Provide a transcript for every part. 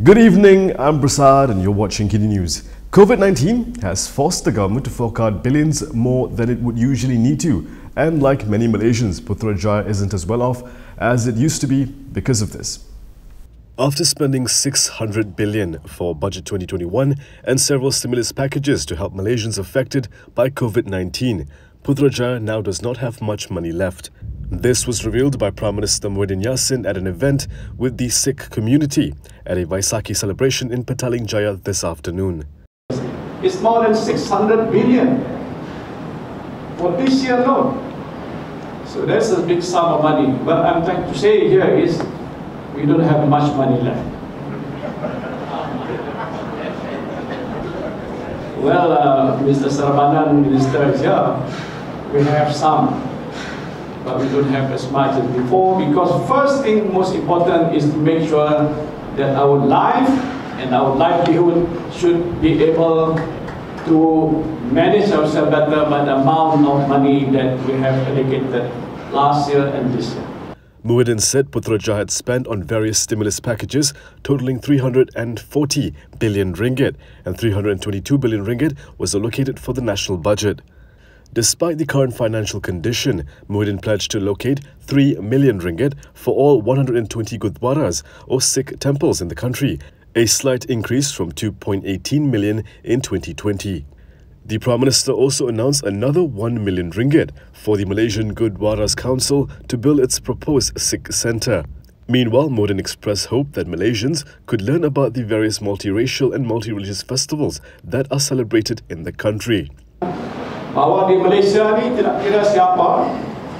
Good evening, I'm Prasad and you're watching Kiddy News. COVID-19 has forced the government to fork out billions more than it would usually need to. And like many Malaysians, Putrajaya isn't as well off as it used to be because of this. After spending 600 billion for Budget 2021 and several stimulus packages to help Malaysians affected by COVID-19, Putrajaya now does not have much money left. This was revealed by Prime Minister Muhyiddin Yassin at an event with the Sikh community at a Vaisakhi celebration in Petaling Jaya this afternoon. It's more than 600 billion for this year alone. So that's a big sum of money. What I'm trying to say here is we don't have much money left. Well, Mr. Saravanan, Minister is here. We have some, but we don't have as much as before, because first thing most important is to make sure that our life and our livelihood should be able to manage ourselves better by the amount of money that we have allocated last year and this year. Muhyiddin said Putrajaya had spent on various stimulus packages totaling 340 billion ringgit and 322 billion ringgit was allocated for the national budget. Despite the current financial condition, Muhyiddin pledged to allocate 3 million ringgit for all 120 gurdwaras or Sikh temples in the country, a slight increase from 2.18 million in 2020. The Prime Minister also announced another 1 million ringgit for the Malaysian Gurdwaras Council to build its proposed Sikh centre. Meanwhile, Muhyiddin expressed hope that Malaysians could learn about the various multiracial and multi-religious festivals that are celebrated in the country. Bahawa di Malaysia ni tidak kira siapa,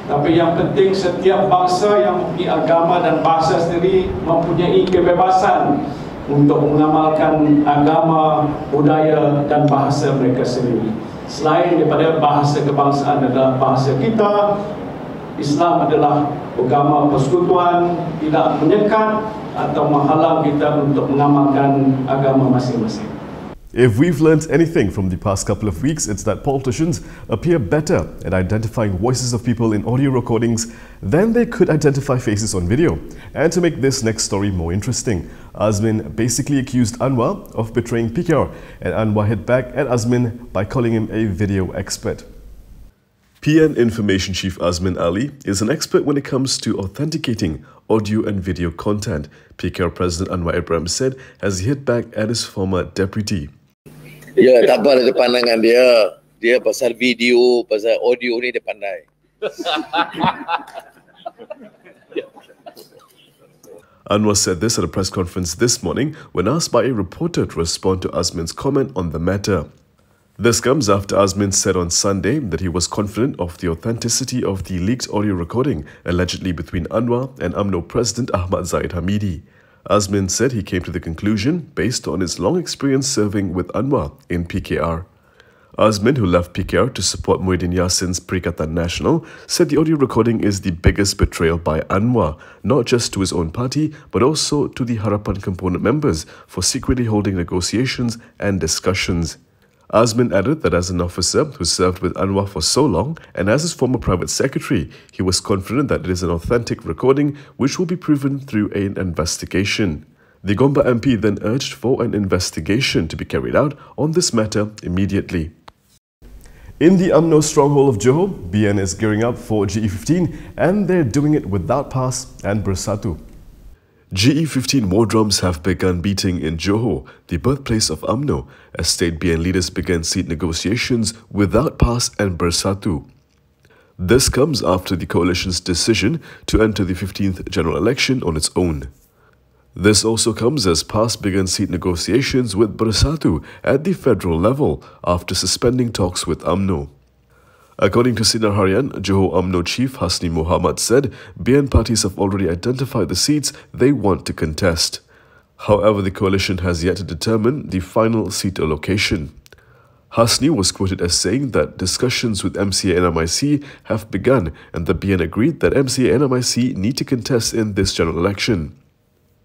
tapi yang penting setiap bangsa yang mempunyai agama dan bahasa sendiri mempunyai kebebasan untuk mengamalkan agama, budaya dan bahasa mereka sendiri. Selain daripada bahasa kebangsaan adalah bahasa kita, Islam adalah agama persekutuan, tidak menyekat atau menghalang kita untuk mengamalkan agama masing-masing. If we've learnt anything from the past couple of weeks, it's that politicians appear better at identifying voices of people in audio recordings than they could identify faces on video. And to make this next story more interesting, Azmin basically accused Anwar of betraying PKR, and Anwar hit back at Azmin by calling him a video expert. PN Information Chief Azmin Ali is an expert when it comes to authenticating audio and video content, PKR President Anwar Ibrahim said as he hit back at his former deputy. Ya, tak apa ada pandangan dia. Dia pasal video, pasal audio ni dia pandai. Anwar said this at a press conference this morning when asked by a reporter to respond to Azmin's comment on the matter. This comes after Azmin said on Sunday that he was confident of the authenticity of the leaked audio recording allegedly between Anwar and UMNO President Ahmad Zahid Hamidi. Azmin said he came to the conclusion based on his long experience serving with Anwar in PKR. Azmin, who left PKR to support Muhyiddin Yassin's Perikatan Nasional, said the audio recording is the biggest betrayal by Anwar, not just to his own party, but also to the Harapan component members for secretly holding negotiations and discussions. Azmin added that as an officer who served with Anwar for so long and as his former private secretary, he was confident that it is an authentic recording which will be proven through an investigation. The Gombak MP then urged for an investigation to be carried out on this matter immediately. In the UMNO stronghold of Johor, BN is gearing up for GE15 and they're doing it without PAS and Bersatu. GE15 war drums have begun beating in Johor, the birthplace of UMNO, as state BN leaders began seat negotiations without PAS and Bersatu. This comes after the coalition's decision to enter the 15th general election on its own. This also comes as PAS began seat negotiations with Bersatu at the federal level after suspending talks with UMNO. According to Sinar Harian, Johor UMNO Chief Hasni Mohamad said BN parties have already identified the seats they want to contest. However, the coalition has yet to determine the final seat allocation. Hasni was quoted as saying that discussions with MCA and MIC have begun and the BN agreed that MCA and MIC need to contest in this general election.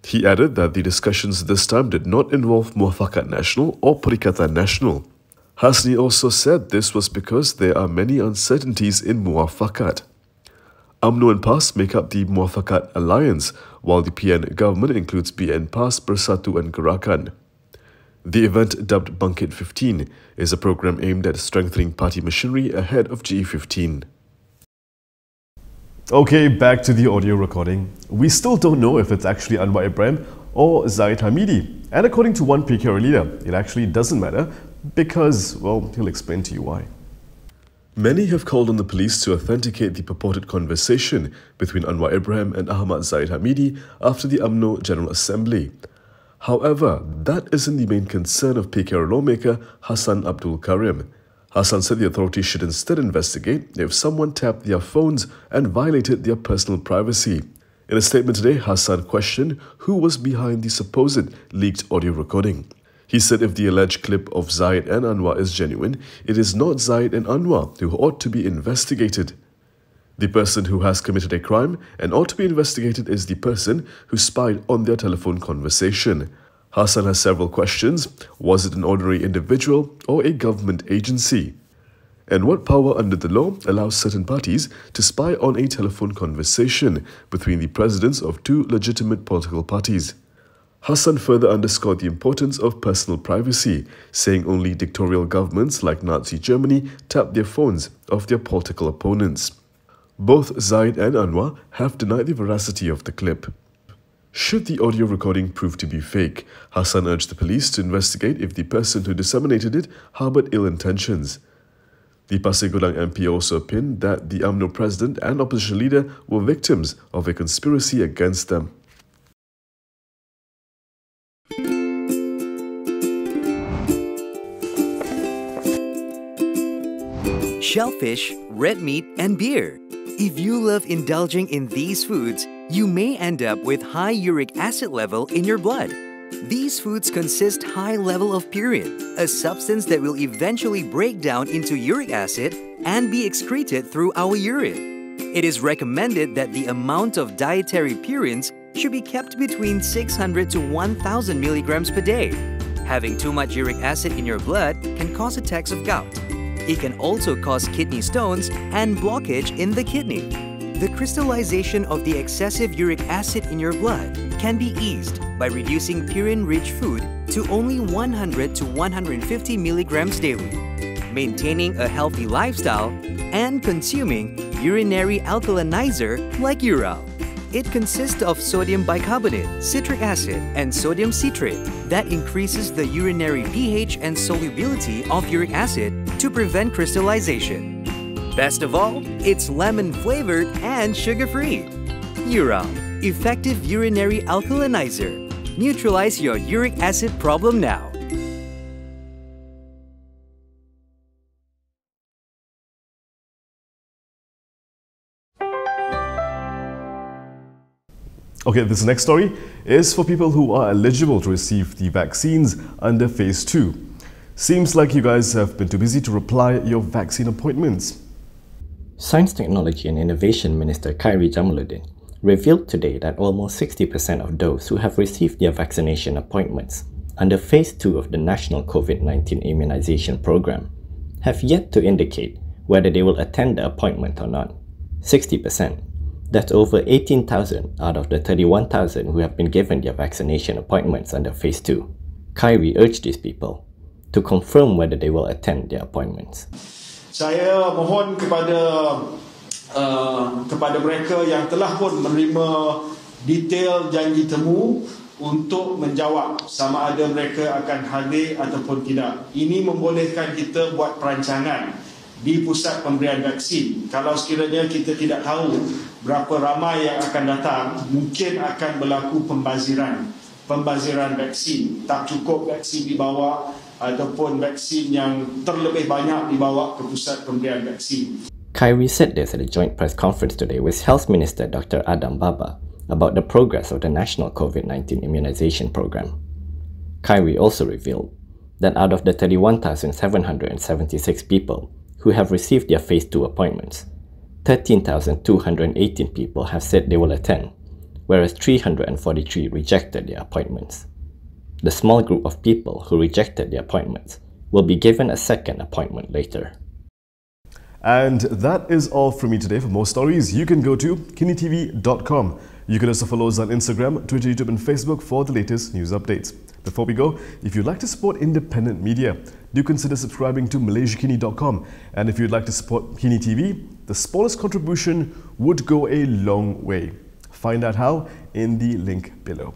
He added that the discussions this time did not involve Muafakat Nasional or Perikatan Nasional. Hasni also said this was because there are many uncertainties in Muafakat. UMNO and PAS make up the Muafakat Alliance, while the PN government includes BN PAS, Bersatu and Gerakan. The event, dubbed Bangkit 15, is a program aimed at strengthening party machinery ahead of G15. Okay, back to the audio recording. We still don't know if it's actually Anwar Ibrahim or Zahid Hamidi. And according to one PKR leader, it actually doesn't matter because, well, he'll explain to you why. Many have called on the police to authenticate the purported conversation between Anwar Ibrahim and Ahmad Zahid Hamidi after the UMNO General Assembly. However, that isn't the main concern of PKR lawmaker Hassan Abdul Karim. Hassan said the authorities should instead investigate if someone tapped their phones and violated their personal privacy. In a statement today, Hassan questioned who was behind the supposed leaked audio recording. He said if the alleged clip of Zahid and Anwar is genuine, it is not Zahid and Anwar who ought to be investigated. The person who has committed a crime and ought to be investigated is the person who spied on their telephone conversation. Hassan has several questions. Was it an ordinary individual or a government agency? And what power under the law allows certain parties to spy on a telephone conversation between the presidents of two legitimate political parties? Hassan further underscored the importance of personal privacy, saying only dictatorial governments like Nazi Germany tap their phones of their political opponents. Both Zahid and Anwar have denied the veracity of the clip. Should the audio recording prove to be fake, Hassan urged the police to investigate if the person who disseminated it harbored ill intentions. The Pasir Gudang MP also opined that the UMNO president and opposition leader were victims of a conspiracy against them. Shellfish, red meat, and beer. If you love indulging in these foods, you may end up with high uric acid level in your blood. These foods consist high level of purine, a substance that will eventually break down into uric acid and be excreted through our urine. It is recommended that the amount of dietary purines should be kept between 600 to 1000 milligrams per day. Having too much uric acid in your blood can cause attacks of gout. It can also cause kidney stones and blockage in the kidney. The crystallization of the excessive uric acid in your blood can be eased by reducing purine-rich food to only 100 to 150 milligrams daily, maintaining a healthy lifestyle, and consuming urinary alkalinizer like Ural. It consists of sodium bicarbonate, citric acid, and sodium citrate that increases the urinary pH and solubility of uric acid to prevent crystallization. Best of all, it's lemon-flavored and sugar-free. Ural, effective urinary alkalinizer. Neutralize your uric acid problem now. Okay, this next story is for people who are eligible to receive the vaccines under Phase 2. Seems like you guys have been too busy to reply your vaccine appointments. Science, Technology and Innovation Minister Khairi Jamaluddin revealed today that almost 60% of those who have received their vaccination appointments under Phase 2 of the National COVID-19 Immunization Program have yet to indicate whether they will attend the appointment or not. 60%. That's over 18,000 out of the 31,000 who have been given their vaccination appointments under Phase 2. Khairi urged these people to confirm whether they will attend their appointments. Saya mohon kepada mereka yang telah pun menerima detail janji temu untuk menjawab sama ada mereka akan hadir ataupun tidak. Ini membolehkan kita buat perancangan di pusat pemberian vaksin. Kalau sekiranya kita tidak tahu berapa ramai yang akan datang, mungkin akan berlaku pembaziran vaksin. Tak cukup vaksin dibawa ataupun vaksin yang terlebih banyak dibawa ke pusat pemberian vaksin. Khairi said this at a joint press conference today with Health Minister Dr. Adam Baba about the progress of the National COVID-19 Immunization Program. Khairi also revealed that out of the 31,776 people who have received their Phase 2 appointments, 13,218 people have said they will attend, whereas 343 rejected their appointments. The small group of people who rejected their appointments will be given a second appointment later. And that is all from me today. For more stories, you can go to kinitv.com. You can also follow us on Instagram, Twitter, YouTube and Facebook for the latest news updates. Before we go, if you'd like to support independent media, do consider subscribing to malaysiakini.com. And if you'd like to support Kini TV, the smallest contribution would go a long way. Find out how in the link below.